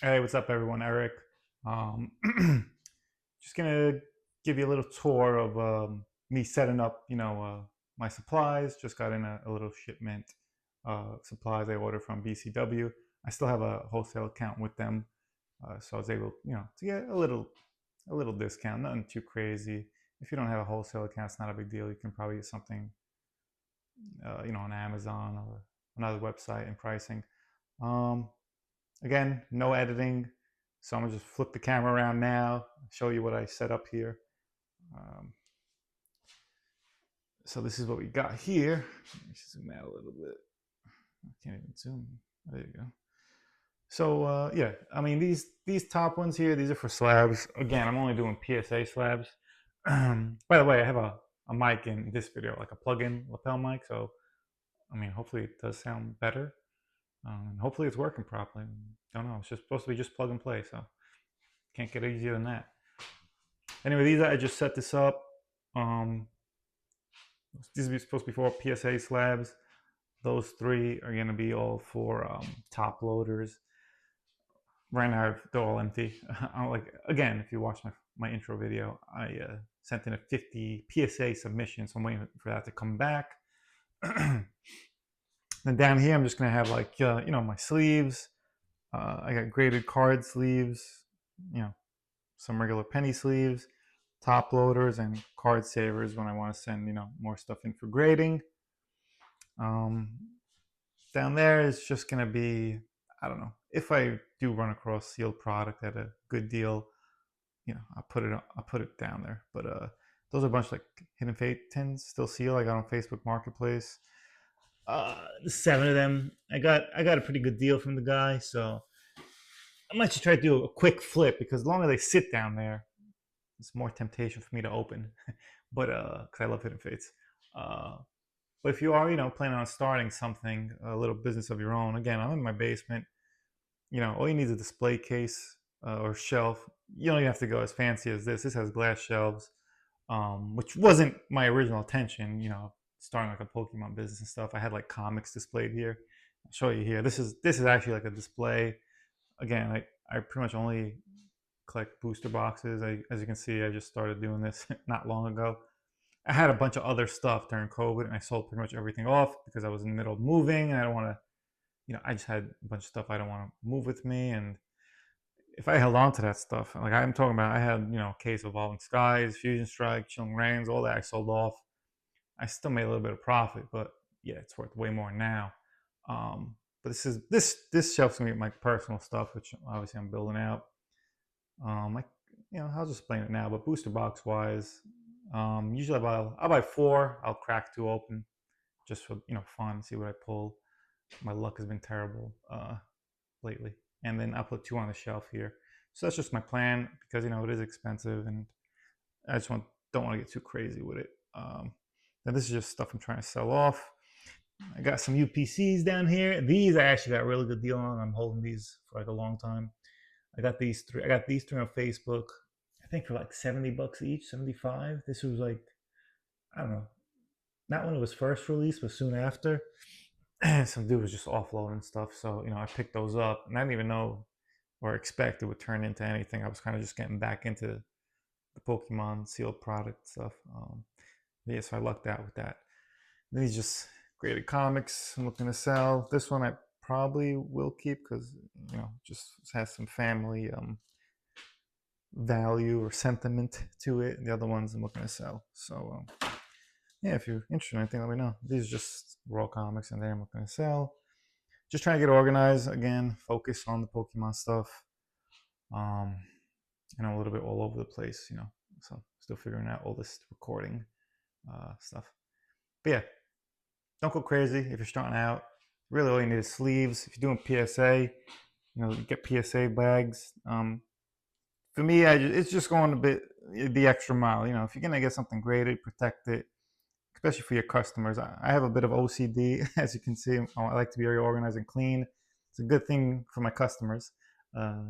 Hey, what's up, everyone? Eric. Um, just gonna give you a little tour of me setting up, my supplies. Just got in a little shipment supplies I ordered from BCW. I still have a wholesale account with them, so I was able, to get a little discount. Nothing too crazy. If you don't have a wholesale account, it's not a big deal. You can probably get something, on Amazon or another website and pricing. Um, Again, no editing. So I'm gonna just flip the camera around now, show you what I set up here. Um, so this is what we got here. Let me zoom out a little bit. I can't even zoom. There you go. So yeah, I mean these top ones here, these are for slabs. Again, I'm only doing PSA slabs. By the way, I have a mic in this video, like a plug-in lapel mic. So I mean, hopefully it does sound better. And hopefully it's working properly. I don't know. It's just supposed to be just plug and play. So can't get easier than that. Anyway, these I just set this up. Um, these are supposed to be for PSA slabs. Those three are going to be all for top loaders. Right now they're all empty. I'm like, again, if you watch my intro video, I sent in a 50 PSA submission, so I'm waiting for that to come back. Then down here, I'm just gonna have like my sleeves. I got graded card sleeves. You know, some regular penny sleeves, top loaders, and card savers when I want to send more stuff in for grading. Um, Down there is just gonna be, I don't know, if I do run across sealed product at a good deal, I'll put it down there. But those are a bunch of like Hidden Fate tins, still sealed. I got on Facebook Marketplace. 7 of them. I got a pretty good deal from the guy, so I might just try to do a quick flip because the longer they sit down there, it's more temptation for me to open. But because I love Hidden Fates. Uh, but if you are, planning on starting something, a little business of your own, again, I'm in my basement. All you need is a display case or shelf. You don't even have to go as fancy as this. This has glass shelves, which wasn't my original intention. Starting like a Pokemon business and stuff. I had like comics displayed here. I'll show you here. This is actually like a display. Again, I pretty much only collect booster boxes. As you can see, I just started doing this not long ago. I had a bunch of other stuff during COVID, and I sold pretty much everything off because I was in the middle of moving, and I don't want to. I just had a bunch of stuff I don't want to move with me, and if I held on to that stuff, like I'm talking about, I had a case of Evolving Skies, Fusion Strike, Chilling Reigns, all that I sold off. I still made a little bit of profit, but yeah, it's worth way more now. But this shelf's gonna be my personal stuff, which obviously I'm building out. I I'll just explain it now. But booster box wise, usually I'll buy four. I'll crack two open just for fun, see what I pull. My luck has been terrible lately, and then I'll put two on the shelf here. So that's just my plan because it is expensive, and I just don't want to get too crazy with it. And this is just stuff I'm trying to sell off. I got some UPCs down here. These I actually got a really good deal on. I'm holding these for like a long time. I got these three. I got these three on Facebook. I think for like $70 each, 75. This was like, I don't know, not when it was first released, but soon after. Some dude was just offloading stuff, so I picked those up, and I didn't even know or expect it would turn into anything. I was kind of just getting back into the Pokemon sealed product stuff. Yeah, so I lucked out with that. Then he's just graded comics I'm looking to sell. This one I probably will keep because just has some family value or sentiment to it. The other ones I'm looking to sell. So yeah, if you're interested in anything, let me know. These are just raw comics, and there I'm looking to sell. Just trying to get organized again. Focus on the Pokemon stuff. Um, I'm a little bit all over the place, So still figuring out all this recording stuff. But yeah, don't go crazy if you're starting out. Really, all you need is sleeves. If you're doing PSA, you get PSA bags. For me, it's just going a bit the extra mile. If you're gonna get something graded, protect it, especially for your customers. I have a bit of OCD, as you can see. I like to be very organized and clean. It's a good thing for my customers uh,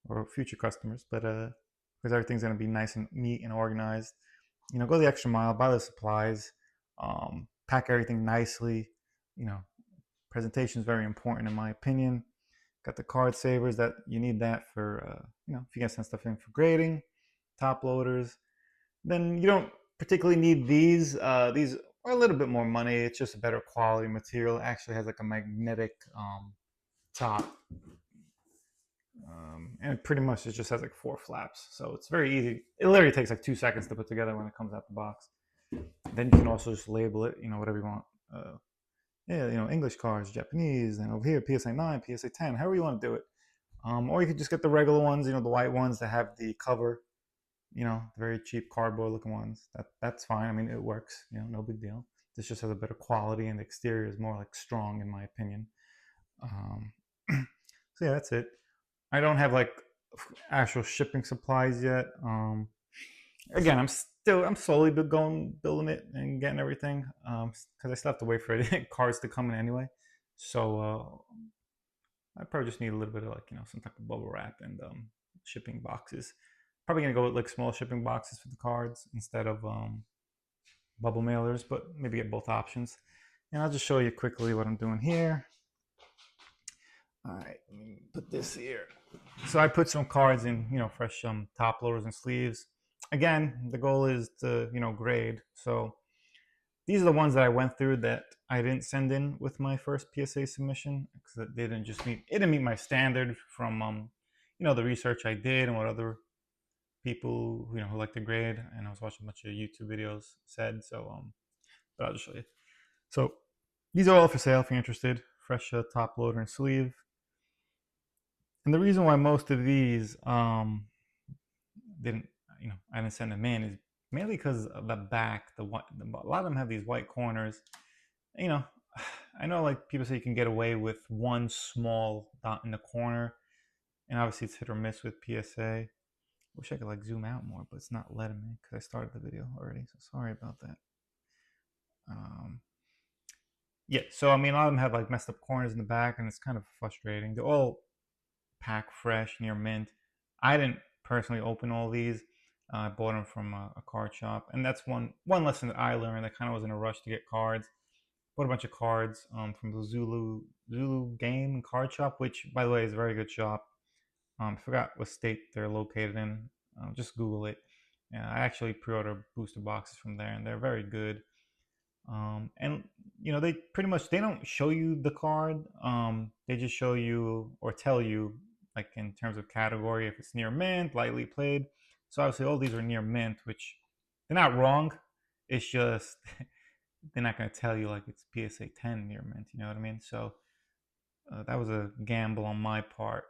or future customers, but because everything's gonna be nice and neat and organized. Go the extra mile, buy the supplies, pack everything nicely. You know, presentation is very important in my opinion. Got the card savers that you need that for, if you guys send stuff in for grading, top loaders. Then you don't particularly need these. These are a little bit more money. It's just a better quality material. It actually has like a magnetic top. And pretty much it just has like 4 flaps. So it's very easy. It literally takes like 2 seconds to put together when it comes out the box. Then you can also just label it, whatever you want. English cards, Japanese, and over here, PSA 9, PSA 10, however you want to do it. Or you could just get the regular ones, the white ones that have the cover, the very cheap cardboard looking ones. That's fine. I mean, it works, no big deal. This just has a better quality, and the exterior is more like strong, in my opinion. So yeah, that's it. I don't have like actual shipping supplies yet. Again, I'm slowly building it and getting everything because I still have to wait for cards to come in anyway. So I probably just need a little bit of like some type of bubble wrap and shipping boxes. Probably gonna go with like small shipping boxes for the cards instead of bubble mailers, but maybe get both options. And I'll just show you quickly what I'm doing here. All right, let me put this here. So I put some cards in, fresh top loaders and sleeves. Again, the goal is to, grade. So these are the ones that I went through that I didn't send in with my first PSA submission because it didn't meet my standard from, the research I did and what other people, who like to grade. And I was watching a bunch of YouTube videos said. So, but I'll just show you. So these are all for sale if you're interested. Fresh top loader and sleeve. And the reason why most of these didn't, I didn't send them in is mainly because of the back. A lot of them have these white corners. I know like people say you can get away with one small dot in the corner, and obviously it's hit or miss with PSA. Wish I could like zoom out more, but it's not letting me because I started the video already. So sorry about that. Yeah, so I mean, a lot of them have like messed up corners in the back, and it's kind of frustrating. They're all pack fresh, near mint. I didn't personally open all these. I bought them from a card shop, and that's one lesson that I learned. I kind of was in a rush to get cards. Bought a bunch of cards from the Zulu Game and Card Shop, which, by the way, is a very good shop. I forgot what state they're located in. Just Google it. I actually pre-order booster boxes from there, and they're very good. And they pretty much they don't show you the card. They just show you or tell you like in terms of category if it's near mint, lightly played. So obviously all these are near mint, which they're not wrong. It's just they're not going to tell you like it's PSA 10 near mint. You know what I mean? So that was a gamble on my part.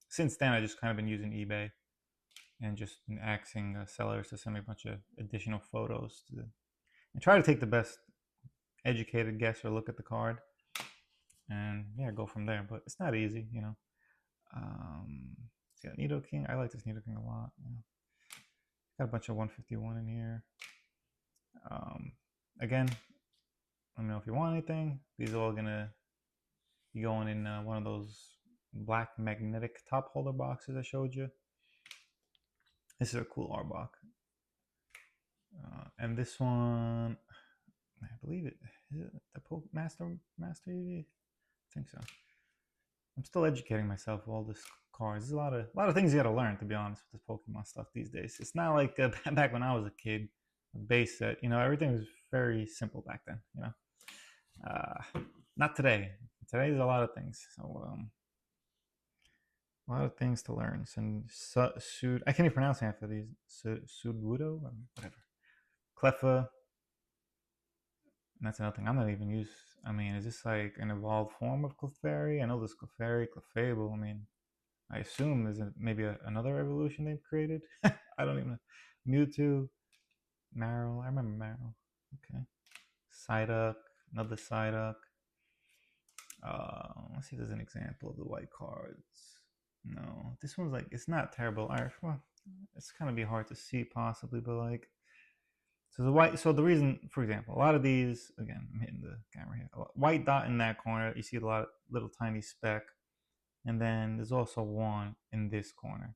Since then, I just kind of been using eBay and just been asking sellers to send me a bunch of additional photos and try to take the best educated guess or look at the card and yeah, go from there. But it's not easy, See that Nido King. I like this Nido King a lot. Got a bunch of 151 in here. Again, let me know if you want anything. These are all gonna be going in one of those black magnetic top holder boxes I showed you. This is a cool Arbok. And this one, I believe it is it the Master EV? I think so. I'm still educating myself with all this cards. There's a lot of things you got to learn, to be honest, with this Pokemon stuff these days. It's not like back when I was a kid, a base set. Everything was very simple back then. Not today. Today there's a lot of things. So a lot of things to learn. Sud. I can't even pronounce half of these. Sudwudo, whatever. Cleffa. And that's another thing. I'm not even used. I mean, is this like an evolved form of Clefairy? I know there's Clefairy, Clefable. I mean, I assume there's maybe another evolution they've created. I don't even know. Mewtwo, Marill. I remember Marill. Okay. Psyduck, another Psyduck. Let's see if there's an example of the white cards. No, this one's like, it's not terrible. All right, well, it's kind of be hard to see possibly, but like, so the reason, for example, a lot of these, again, I'm hitting the camera here, white dot in that corner, you see a lot of little tiny speck, and then there's also one in this corner.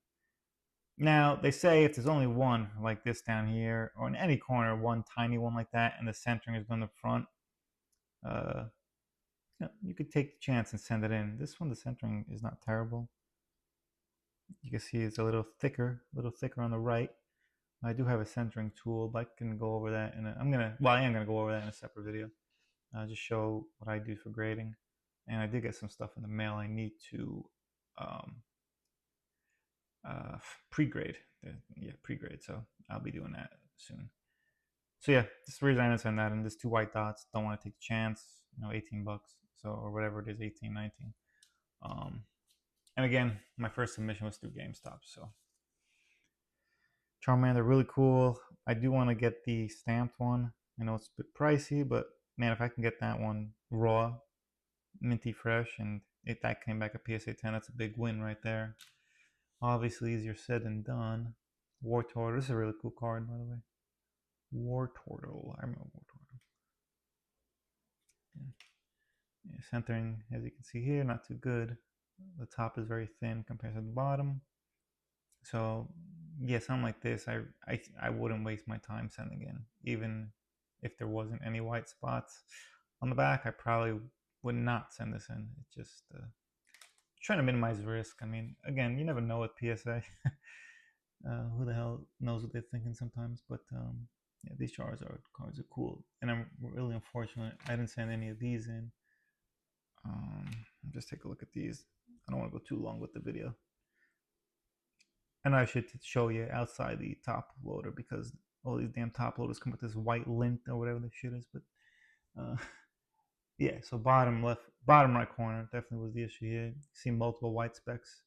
Now, they say if there's only one like this down here, or in any corner, one tiny one like that, and the centering is on the front, you could take the chance and send it in. This one, the centering is not terrible. You can see it's a little thicker on the right. I do have a centering tool, but I can go over that I am gonna go over that in a separate video. I'll just show what I do for grading. And I did get some stuff in the mail I need to um, pre-grade. Yeah, pre-grade. So I'll be doing that soon. So yeah, this is the reason I didn't send that. And there's 2 white dots. Don't want to take a chance. 18 bucks. So, or whatever it is, 18, 19. And again, my first submission was through GameStop. So Charmander, really cool. I do want to get the stamped one. I know it's a bit pricey, but man, if I can get that one raw, minty fresh, and if that came back a PSA 10, that's a big win right there. Obviously, easier said than done. War Turtle. This is a really cool card, by the way. War Turtle. I remember War Turtle. Yeah, centering, as you can see here, not too good. The top is very thin compared to the bottom. So, yeah, something like this, I wouldn't waste my time sending in. Even if there wasn't any white spots on the back, I probably would not send this in. It's just trying to minimize risk. I mean, again, you never know with PSA. Who the hell knows what they're thinking sometimes? But yeah, these Charizard cards are cool, and I'm really unfortunate I didn't send any of these in. Just take a look at these. I don't want to go too long with the video. And I should show you outside the top loader because all these damn top loaders come with this white lint or whatever the shit is. But yeah, so bottom right corner definitely was the issue here. See multiple white specks.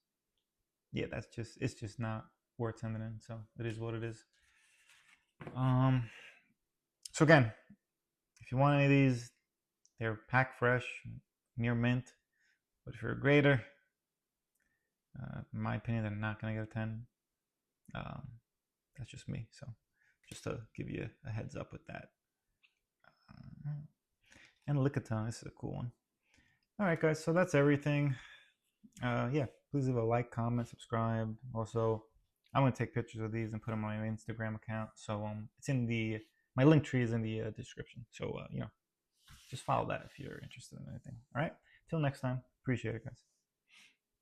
Yeah, it's just not worth sending in. So it is what it is. So again, if you want any of these, they're pack fresh, near mint. But if you're a grader, in my opinion, they're not gonna get a 10. That's just me. So just to give you a heads up with that. And Lickitung, this is a cool one. All right, guys. So that's everything. Yeah, please leave a like, comment, subscribe. Also, I'm gonna take pictures of these and put them on my Instagram account. So it's in my link tree is in the description. So just follow that if you're interested in anything. All right. Till next time. Appreciate it, guys.